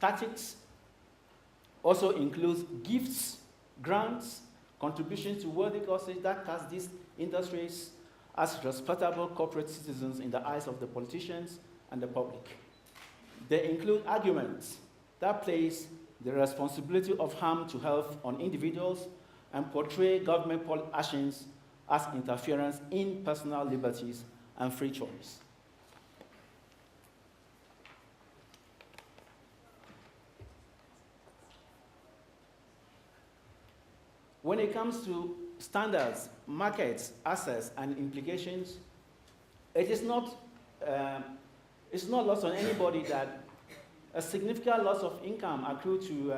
Tactics also includes gifts, grants, contributions to worthy causes that cast these industries as respectable corporate citizens in the eyes of the politicians and the public. They include arguments that place the responsibility of harm to health on individuals and portray government actions as interference in personal liberties and free choice. When it comes to standards, markets, access, and implications, it's not lost on anybody that a significant loss of income accrued to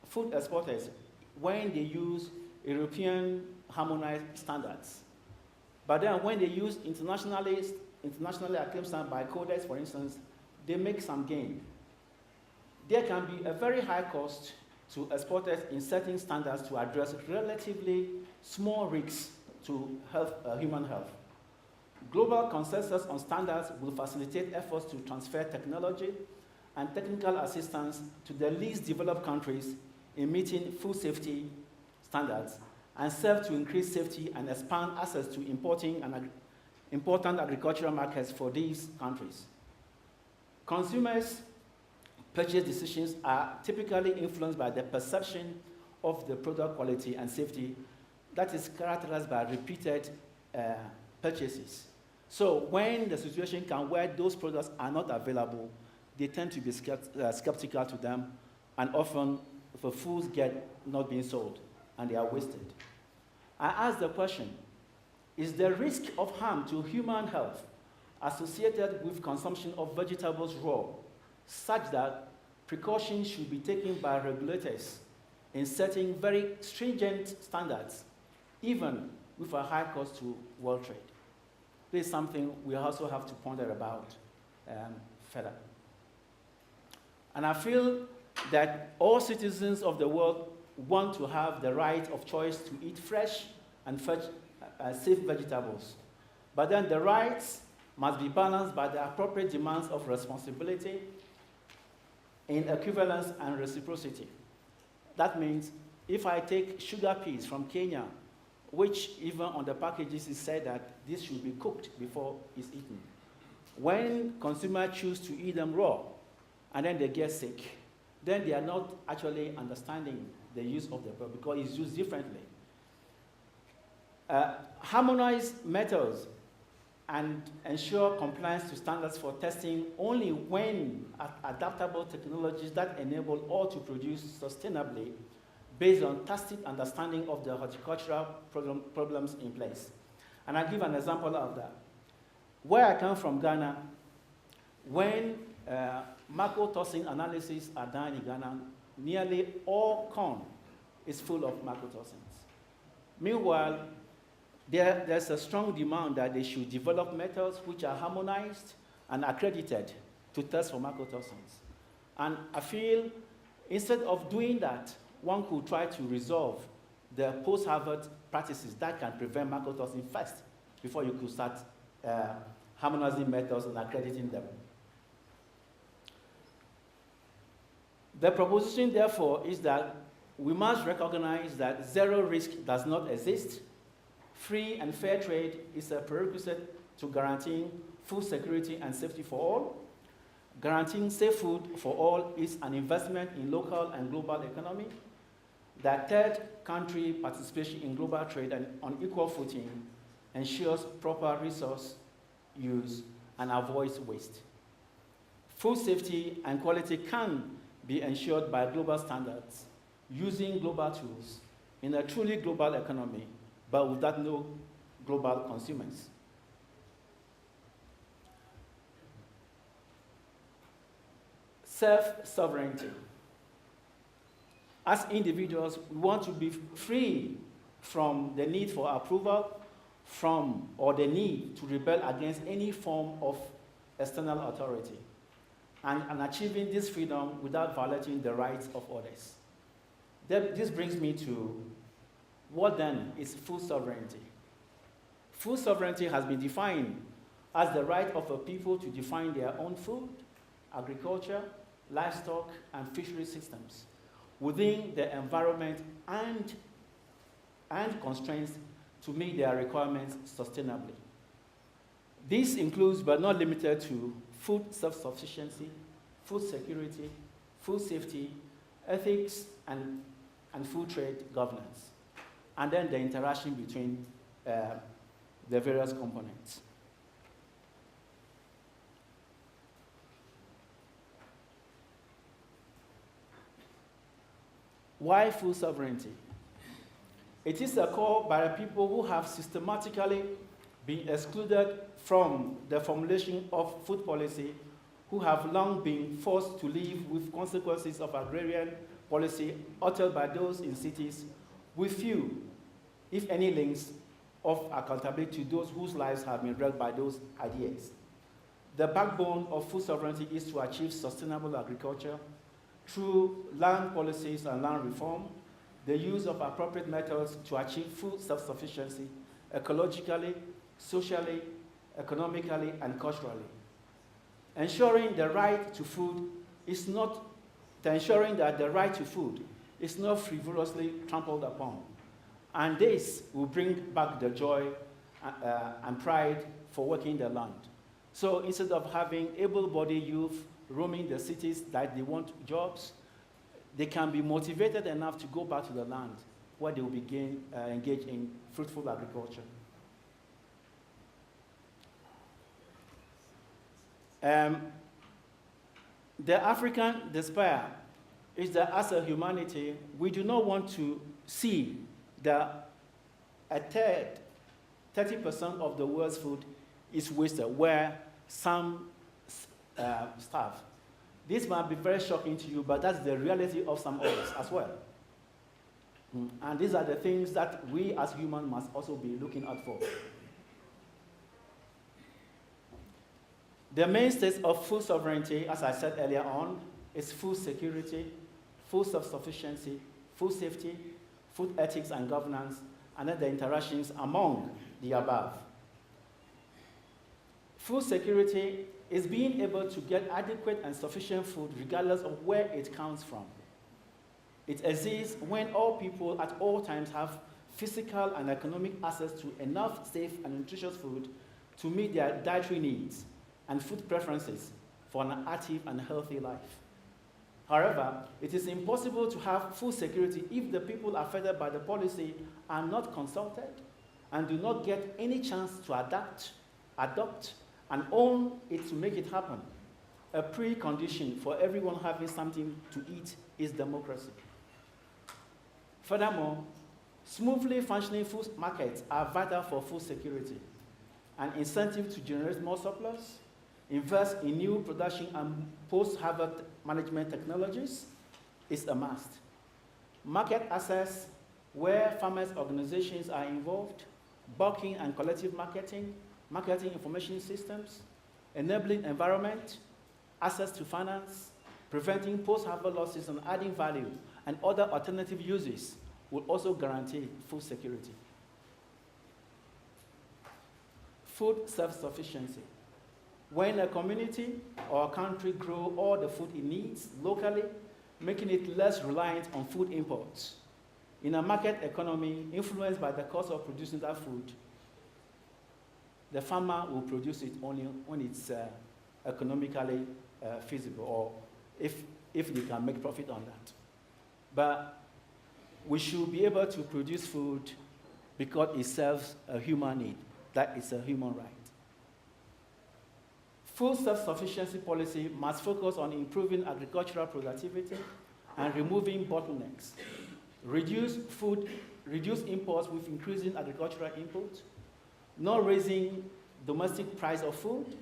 food exporters when they use European harmonized standards. But then when they use internationally acclaimed standards by Codex, for instance, they make some gain. There can be a very high cost to exporters in setting standards to address relatively small risks to human health. Global consensus on standards will facilitate efforts to transfer technology and technical assistance to the least developed countries in meeting food safety standards and serve to increase safety and expand access to important agricultural markets for these countries. Consumers' purchase decisions are typically influenced by the perception of the product quality and safety that is characterized by repeated purchases. So when the situation comes where those products are not available, they tend to be skeptical to them, and often the foods get not being sold and they are wasted. I ask the question, is the risk of harm to human health associated with consumption of vegetables raw such that precautions should be taken by regulators in setting very stringent standards, even with a high cost to world trade? This is something we also have to ponder about further. And I feel that all citizens of the world want to have the right of choice to eat fresh and safe vegetables. But then the rights must be balanced by the appropriate demands of responsibility in equivalence and reciprocity. That means if I take sugar peas from Kenya, which even on the packages is said that this should be cooked before it's eaten, when consumers choose to eat them raw and then they get sick, then they are not actually understanding the use of the product because it's used differently. Harmonize methods and ensure compliance to standards for testing only when adaptable technologies that enable all to produce sustainably based on tacit understanding of the horticultural problems in place. And I'll give an example of that. Where I come from, Ghana, when mycotoxin analysis are done in Ghana, nearly all corn is full of mycotoxins. Meanwhile, there's a strong demand that they should develop methods which are harmonized and accredited to test for mycotoxins. And I feel instead of doing that, one could try to resolve the post-harvest practices that can prevent mycotoxin first before you could start harmonizing methods and accrediting them. The proposition, therefore, is that we must recognize that zero risk does not exist. Free and fair trade is a prerequisite to guaranteeing food security and safety for all. Guaranteeing safe food for all is an investment in local and global economy. That third country participation in global trade and on equal footing ensures proper resource use and avoids waste. Food safety and quality can be ensured by global standards, using global tools in a truly global economy, but without no global consumers. Self-sovereignty. As individuals, we want to be free from the need for approval or the need to rebel against any form of external authority, and achieving this freedom without violating the rights of others. This brings me to what then is food sovereignty? Food sovereignty has been defined as the right of a people to define their own food, agriculture, livestock, and fishery systems within the environment and constraints to meet their requirements sustainably. This includes, but not limited to, food self-sufficiency, food security, food safety, ethics, and food trade governance, and then the interaction between the various components. Why food sovereignty? It is a call by people who have systematically been excluded from the formulation of food policy, who have long been forced to live with consequences of agrarian policy uttered by those in cities, with few, if any, links of accountability to those whose lives have been wrecked by those ideas. The backbone of food sovereignty is to achieve sustainable agriculture through land policies and land reform, the use of appropriate methods to achieve food self-sufficiency ecologically, socially, economically, and culturally. Ensuring that the right to food is not frivolously trampled upon. And this will bring back the joy and pride for working the land. So instead of having able-bodied youth roaming the cities that they want jobs, they can be motivated enough to go back to the land where they will begin engage in fruitful agriculture. The African despair is that as a humanity, we do not want to see that 30% of the world's food is wasted, where some starve. This might be very shocking to you, but that's the reality of some others as well. And these are the things that we as humans must also be looking out for. The mainstays of food sovereignty, as I said earlier on, is food security, food self-sufficiency, food safety, food ethics and governance, and then the interactions among the above. Food security is being able to get adequate and sufficient food regardless of where it comes from. It exists when all people at all times have physical and economic access to enough safe and nutritious food to meet their dietary needs and food preferences for an active and healthy life. However, it is impossible to have food security if the people affected by the policy are not consulted and do not get any chance to adopt, and own it to make it happen. A precondition for everyone having something to eat is democracy. Furthermore, smoothly functioning food markets are vital for food security. An incentive to generate more surplus, invest in new production and post-harvest management technologies is a must. Market access, where farmers' organizations are involved, bulking and collective marketing, marketing information systems, enabling environment, access to finance, preventing post-harvest losses and adding value, and other alternative uses will also guarantee food security. Food self-sufficiency. When a community or a country grow all the food it needs locally, making it less reliant on food imports. In a market economy influenced by the cost of producing that food, the farmer will produce it only when it's economically feasible, or if they can make profit on that. But we should be able to produce food because it serves a human need. That is a human right. Food self-sufficiency policy must focus on improving agricultural productivity and removing bottlenecks. Reduce imports with increasing agricultural inputs, not raising domestic price of food,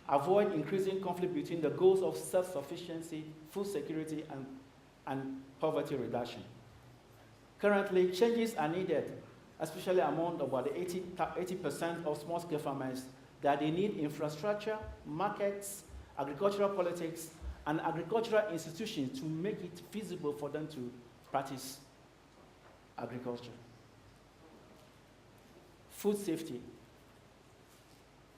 avoid increasing conflict between the goals of self-sufficiency, food security, and poverty reduction. Currently, changes are needed, especially among about 80% of small-scale farmers, that they need infrastructure, markets, agricultural politics, and agricultural institutions to make it feasible for them to practice agriculture. Food safety.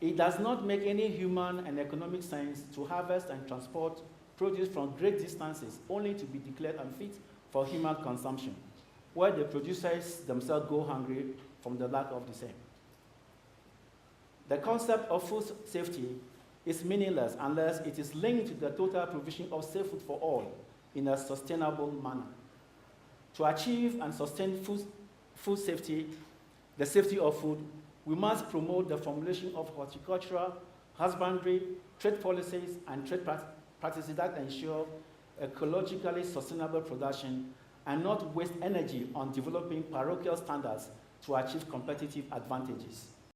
It does not make any human and economic sense to harvest and transport produce from great distances only to be declared unfit for human consumption, where the producers themselves go hungry from the lack of the same. The concept of food safety is meaningless unless it is linked to the total provision of safe food for all in a sustainable manner. To achieve and sustain food safety, the safety of food, we must promote the formulation of horticultural, husbandry, trade policies, and trade practices that ensure ecologically sustainable production and not waste energy on developing parochial standards to achieve competitive advantages.